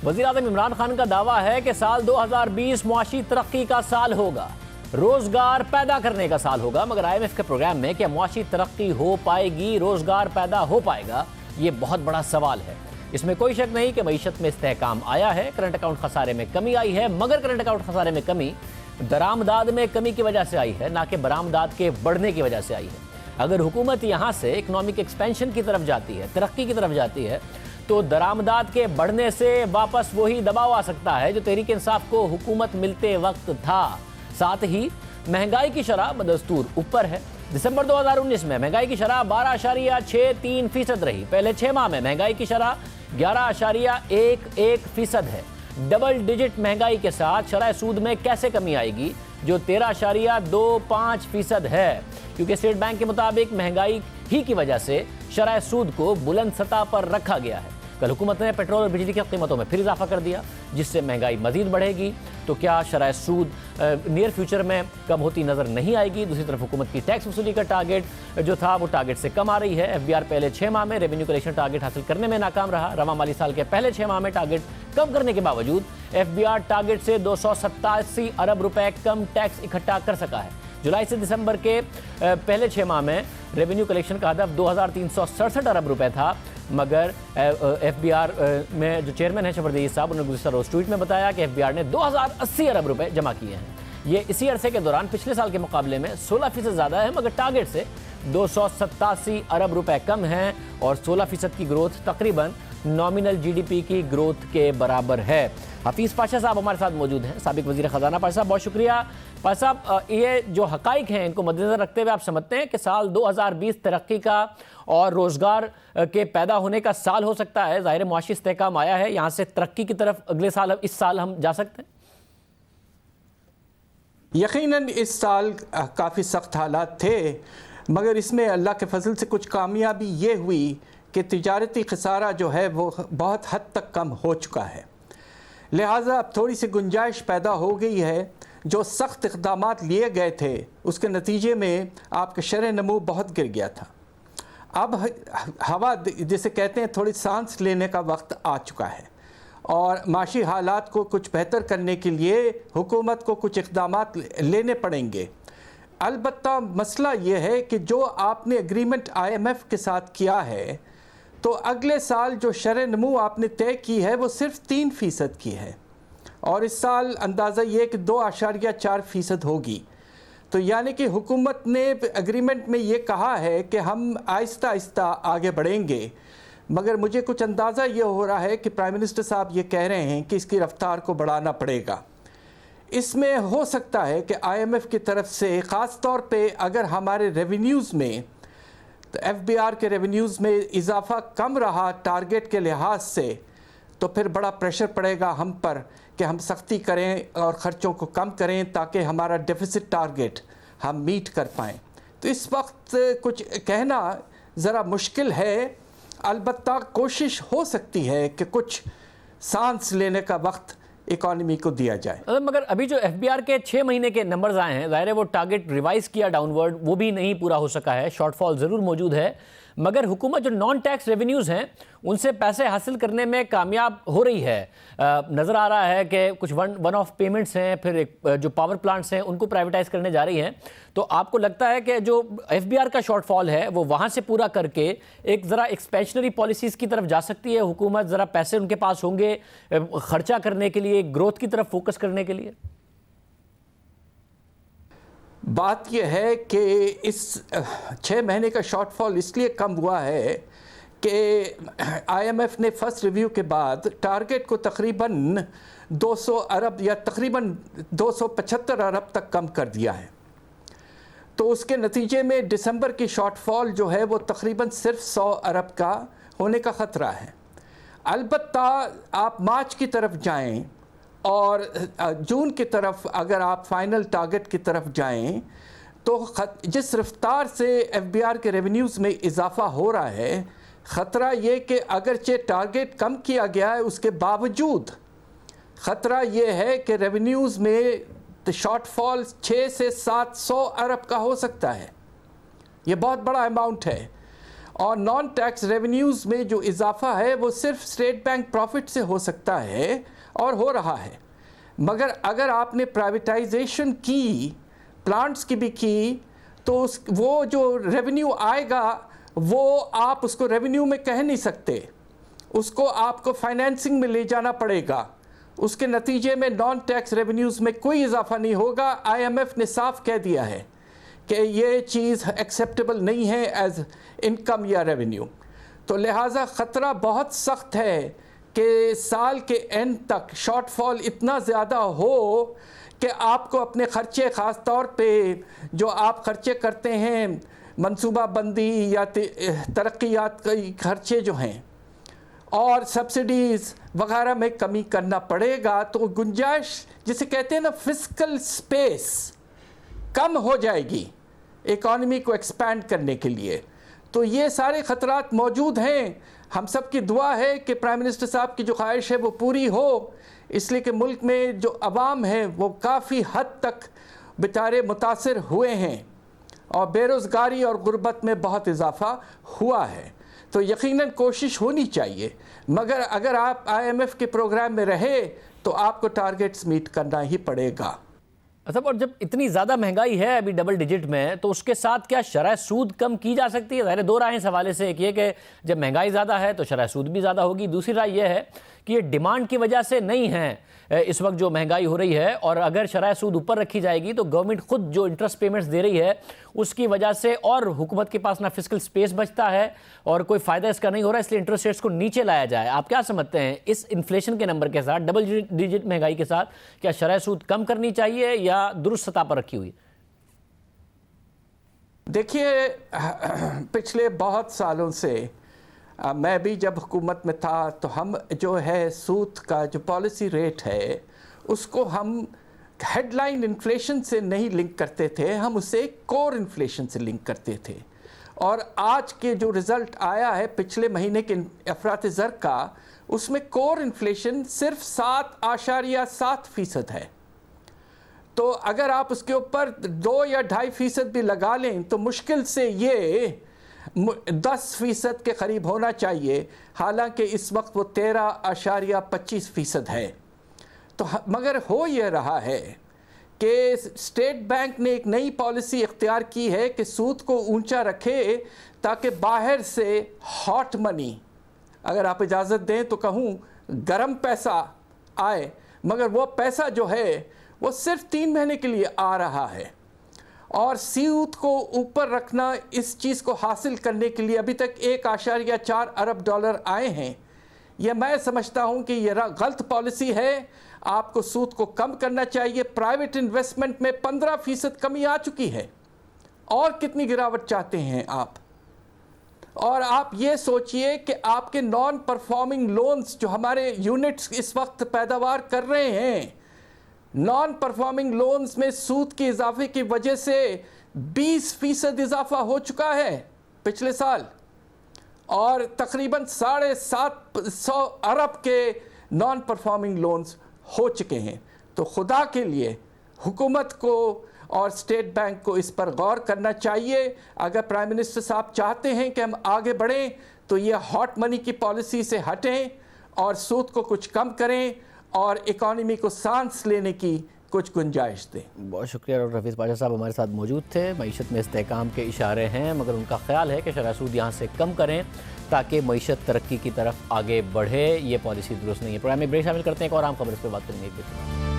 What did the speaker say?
وزیر اعظم عمران خان کا دعویٰ ہے کہ سال 2020 معاشی ترقی کا سال ہوگا، روزگار پیدا کرنے کا سال ہوگا، مگر آئی ایم ایف کے پروگرام میں کیا معاشی ترقی ہو پائے گی، روزگار پیدا ہو پائے گا، یہ بہت بڑا سوال ہے۔ اس میں کوئی شک نہیں کہ معیشت میں استحکام آیا ہے، کرنٹ اکاؤنٹ خسارے میں کمی آئی ہے، مگر کرنٹ اکاؤنٹ خسارے میں کمی درآمدات میں کمی کی وجہ سے آئی ہے، نہ کہ برآمدات کے بڑھنے کی وجہ سے آئی ہے۔ اگر حکومت یہاں سے اکنامک ایکسپینشن کی طرف جاتی ہے، ترقی کی طرف جاتی ہے، تو درآمدات کے بڑھنے سے واپس وہی دباؤ آ سکتا ہے جو تحریک انصاف کو حکومت ملتے وقت تھا۔ ساتھ ہی مہنگائی کی شرح بدستور اوپر ہے۔ دسمبر 2019 میں مہنگائی کی شرح 12.63% رہی۔ پہلے 6 ماہ میں مہنگائی کی شرح 11.11% ہے۔ ڈبل ڈیجٹ مہنگائی کے ساتھ شرح سود میں کیسے کمی آئے گی جو 13.25% ہے، کیونکہ اسٹیٹ بینک کے مطابق مہنگائی ہی کی وجہ سے شرح سود کو بلند سطح پر رکھا گیا ہے۔ کل حکومت نے پیٹرول اور بجلی کی قیمتوں میں پھر اضافہ کر دیا جس سے مہنگائی مزید بڑھے گی، تو کیا شرح سود نیئر فیوچر میں کم ہوتی نظر نہیں آئے گی؟ دوسری طرف حکومت کی ٹیکس وصولی کا ٹارگٹ جو تھا وہ ٹارگٹ سے کم آ رہی ہے۔ ایف بی آر پہلے 6 ماہ میں ریونیو کلیکشن ٹارگٹ حاصل کرنے میں ناکام رہا۔ رواں مالی سال کے پہلے 6 ماہ میں ٹارگٹ کم کرنے کے باوجود ایف بی آر ٹارگٹ سے 287 ارب روپے کم ٹیکس اکٹھا کر سکا ہے۔ جولائی سے دسمبر کے پہلے 6 ماہ میں ریونیو کلیکشن کا ہدف 2367 ارب روپے تھا، مگر ایف بی آر میں جو چیئرمین ہیں شفردیس صاحب، انہوں نے گزشتہ روز ٹویٹ میں بتایا کہ ایف بی آر نے 2080 ارب روپے جمع کیے ہیں۔ یہ اسی عرصے کے دوران پچھلے سال کے مقابلے میں 16% زیادہ ہے، مگر ٹارگٹ سے 287 ارب روپے کم ہیں اور 16% کی گروتھ تقریباً نامنل جی ڈی پی کی گروتھ کے برابر ہے۔ حفیظ پاشا صاحب ہمارے ساتھ موجود ہیں، سابق وزیر خزانہ۔ پاشا صاحب بہت شکریہ۔ پاشا صاحب، یہ جو حقائق ہیں ان کو مد نظر رکھتے ہوئے آپ سمجھتے ہیں کہ سال 2020 ترقی کا اور روزگار کے پیدا ہونے کا سال ہو سکتا ہے؟ ظاہر معاشی استحکام آیا ہے، یہاں سے ترقی کی طرف اگلے سال اس سال ہم جا سکتے ہیں؟ یقیناً اس سال کافی سخت حالات تھے، مگر اس میں اللہ کے فضل سے کچھ کامیابی یہ ہوئی کہ تجارتی خسارہ جو ہے وہ بہت حد تک کم ہو چکا ہے، لہٰذا اب تھوڑی سی گنجائش پیدا ہو گئی ہے۔ جو سخت اقدامات لیے گئے تھے اس کے نتیجے میں آپ کا شرح نمو بہت گر گیا تھا۔ اب ہوا جسے کہتے ہیں تھوڑی سانس لینے کا وقت آ چکا ہے، اور معاشی حالات کو کچھ بہتر کرنے کے لیے حکومت کو کچھ اقدامات لینے پڑیں گے۔ البتہ مسئلہ یہ ہے کہ جو آپ نے اگریمنٹ آئی ایم ایف کے ساتھ کیا ہے، تو اگلے سال جو شرح نمو آپ نے طے کی ہے وہ صرف 3% کی ہے، اور اس سال اندازہ یہ کہ 2.4% ہوگی۔ تو یعنی کہ حکومت نے اگریمنٹ میں یہ کہا ہے کہ ہم آہستہ آہستہ آگے بڑھیں گے، مگر مجھے کچھ اندازہ یہ ہو رہا ہے کہ پرائم منسٹر صاحب یہ کہہ رہے ہیں کہ اس کی رفتار کو بڑھانا پڑے گا۔ اس میں ہو سکتا ہے کہ آئی ایم ایف کی طرف سے خاص طور پہ اگر ہمارے ریونیوز میں ایف بی آر کے ریونیوز میں اضافہ کم رہا ٹارگٹ کے لحاظ سے، تو پھر بڑا پریشر پڑے گا ہم پر کہ ہم سختی کریں اور خرچوں کو کم کریں تاکہ ہمارا ڈیفیسٹ ٹارگٹ ہم میٹ کر پائیں۔ تو اس وقت کچھ کہنا ذرا مشکل ہے، البتہ کوشش ہو سکتی ہے کہ کچھ سانس لینے کا وقت اکانومی کو دیا جائے۔ مگر ابھی جو ایف بی آر کے 6 مہینے کے نمبرز آئے ہیں، ظاہر ہے وہ ٹارگٹ ریوائز کیا ڈاؤن ورڈ، وہ بھی نہیں پورا ہو سکا ہے، شارٹ فال ضرور موجود ہے، مگر حکومت جو نان ٹیکس ریونیوز ہیں ان سے پیسے حاصل کرنے میں کامیاب ہو رہی ہے۔ نظر آ رہا ہے کہ کچھ ون آف پیمنٹس ہیں، پھر جو پاور پلانٹس ہیں ان کو پرائیویٹائز کرنے جا رہی ہیں، تو آپ کو لگتا ہے کہ جو ایف بی آر کا شارٹ فال ہے وہ وہاں سے پورا کر کے ایک ذرا ایکسپینشنری پالیسیز کی طرف جا سکتی ہے حکومت؟ ذرا پیسے ان کے پاس ہوں گے خرچہ کرنے کے لیے، گروتھ کی طرف فوکس کرنے کے لیے؟ بات یہ ہے کہ اس 6 مہینے کا شارٹ فال اس لیے کم ہوا ہے کہ آئی ایم ایف نے فرسٹ ریویو کے بعد ٹارگٹ کو تقریباً 200 ارب یا تقریباً 275 ارب تک کم کر دیا ہے، تو اس کے نتیجے میں دسمبر کی شارٹ فال جو ہے وہ تقریباً صرف 100 ارب کا ہونے کا خطرہ ہے۔ البتہ آپ مارچ کی طرف جائیں اور جون کی طرف اگر آپ فائنل ٹارگٹ کی طرف جائیں، تو جس رفتار سے ایف بی آر کے ریونیوز میں اضافہ ہو رہا ہے، خطرہ یہ کہ اگرچہ ٹارگٹ کم کیا گیا ہے اس کے باوجود خطرہ یہ ہے کہ ریونیوز میں شارٹ فال 600 سے 700 ارب کا ہو سکتا ہے۔ یہ بہت بڑا اماؤنٹ ہے، اور نان ٹیکس ریونیوز میں جو اضافہ ہے وہ صرف اسٹیٹ بینک پروفٹ سے ہو سکتا ہے اور ہو رہا ہے، مگر اگر آپ نے پرائیویٹائزیشن کی، پلانٹس کی بھی کی، تو وہ جو ریونیو آئے گا وہ آپ اس کو ریونیو میں کہہ نہیں سکتے، اس کو آپ کو فائنینسنگ میں لے جانا پڑے گا، اس کے نتیجے میں نان ٹیکس ریونیوز میں کوئی اضافہ نہیں ہوگا۔ آئی ایم ایف نے صاف کہہ دیا ہے کہ یہ چیز ایکسیپٹیبل نہیں ہے ایز انکم یا ریونیو، تو لہٰذا خطرہ بہت سخت ہے کہ سال کے اینڈ تک شارٹ فال اتنا زیادہ ہو کہ آپ کو اپنے خرچے، خاص طور پہ جو آپ خرچے کرتے ہیں منصوبہ بندی یا ترقیات کے خرچے جو ہیں اور سبسڈیز وغیرہ میں کمی کرنا پڑے گا، تو گنجائش جسے کہتے ہیں نا فسکل سپیس کم ہو جائے گی اکانومی کو ایکسپینڈ کرنے کے لیے۔ تو یہ سارے خطرات موجود ہیں۔ ہم سب کی دعا ہے کہ پرائم منسٹر صاحب کی جو خواہش ہے وہ پوری ہو، اس لیے کہ ملک میں جو عوام ہیں وہ کافی حد تک بیچارے متاثر ہوئے ہیں اور بے روزگاری اور غربت میں بہت اضافہ ہوا ہے۔ تو یقیناً کوشش ہونی چاہیے، مگر اگر آپ آئی ایم ایف کے پروگرام میں رہے تو آپ کو ٹارگیٹس میٹ کرنا ہی پڑے گا۔ اور جب اتنی زیادہ مہنگائی ہے ابھی ڈبل ڈیجٹ میں، تو اس کے ساتھ کیا شرح سود کم کی جا سکتی ہے؟ ظاہر دو رائیں اس حوالے سے، ایک یہ کہ جب مہنگائی زیادہ ہے تو شرح سود بھی زیادہ ہوگی، دوسری رائے یہ ہے کہ یہ ڈیمانڈ کی وجہ سے نہیں ہے اس وقت جو مہنگائی ہو رہی ہے، اور اگر شرح سود اوپر رکھی جائے گی تو گورنمنٹ خود جو انٹرسٹ پیمنٹس دے رہی ہے اس کی وجہ سے اور حکومت کے پاس نہ فسکل سپیس بچتا ہے اور کوئی فائدہ اس کا نہیں ہو رہا، اس لیے انٹرسٹ ریٹس کو نیچے لایا جائے۔ آپ کیا سمجھتے ہیں اس انفلیشن کے نمبر کے ساتھ، ڈبل ڈیجٹ مہنگائی کے ساتھ، کیا شرح سود کم کرنی چاہیے یا درست سطح پر رکھی ہوئی؟ دیکھیے، پچھلے بہت سالوں سے میں بھی جب حکومت میں تھا تو ہم جو ہے سود کا جو پالیسی ریٹ ہے اس کو ہم ہیڈ لائن انفلیشن سے نہیں لنک کرتے تھے، ہم اسے کور انفلیشن سے لنک کرتے تھے، اور آج کے جو رزلٹ آیا ہے پچھلے مہینے کے افراط زر کا، اس میں کور انفلیشن صرف 7.7% ہے۔ تو اگر آپ اس کے اوپر 2 یا 2.5% بھی لگا لیں تو مشکل سے یہ 10% کے قریب ہونا چاہیے، حالانکہ اس وقت وہ 13.25% ہے۔ تو مگر ہو یہ رہا ہے کہ اسٹیٹ بینک نے ایک نئی پالیسی اختیار کی ہے کہ سود کو اونچا رکھے تاکہ باہر سے ہاٹ منی، اگر آپ اجازت دیں تو کہوں گرم پیسہ آئے، مگر وہ پیسہ جو ہے وہ صرف 3 مہینے کے لیے آ رہا ہے، اور سود کو اوپر رکھنا اس چیز کو حاصل کرنے کے لیے ابھی تک 1.4 ارب ڈالر آئے ہیں۔ یہ میں سمجھتا ہوں کہ یہ غلط پالیسی ہے، آپ کو سود کو کم کرنا چاہیے۔ پرائیویٹ انویسٹمنٹ میں 15% کمی آ چکی ہے، اور کتنی گراوٹ چاہتے ہیں آپ؟ اور آپ یہ سوچئے کہ آپ کے نان پرفارمنگ لونز جو ہمارے یونٹس اس وقت پیداوار کر رہے ہیں، نان پرفارمنگ لونز میں سود کے اضافے کی وجہ سے 20% اضافہ ہو چکا ہے پچھلے سال، اور تقریباً 750 ارب کے نان پرفارمنگ لونز ہو چکے ہیں۔ تو خدا کے لیے حکومت کو اور اسٹیٹ بینک کو اس پر غور کرنا چاہیے۔ اگر پرائم منسٹر صاحب چاہتے ہیں کہ ہم آگے بڑھیں تو یہ ہاٹ منی کی پالیسی سے ہٹیں اور سود کو کچھ کم کریں اور اکانومی کو سانس لینے کی کچھ گنجائش دیں۔ بہت شکریہ ڈاکٹر حفیظ پاشا صاحب ہمارے ساتھ موجود تھے۔ معیشت میں استحکام کے اشارے ہیں، مگر ان کا خیال ہے کہ شرح سود یہاں سے کم کریں تاکہ معیشت ترقی کی طرف آگے بڑھے۔ یہ پالیسی درست نہیں ہے۔ پروگرام میں بریک شامل کرتے ہیں، ایک اور عام خبر اس پہ بات کریں گے۔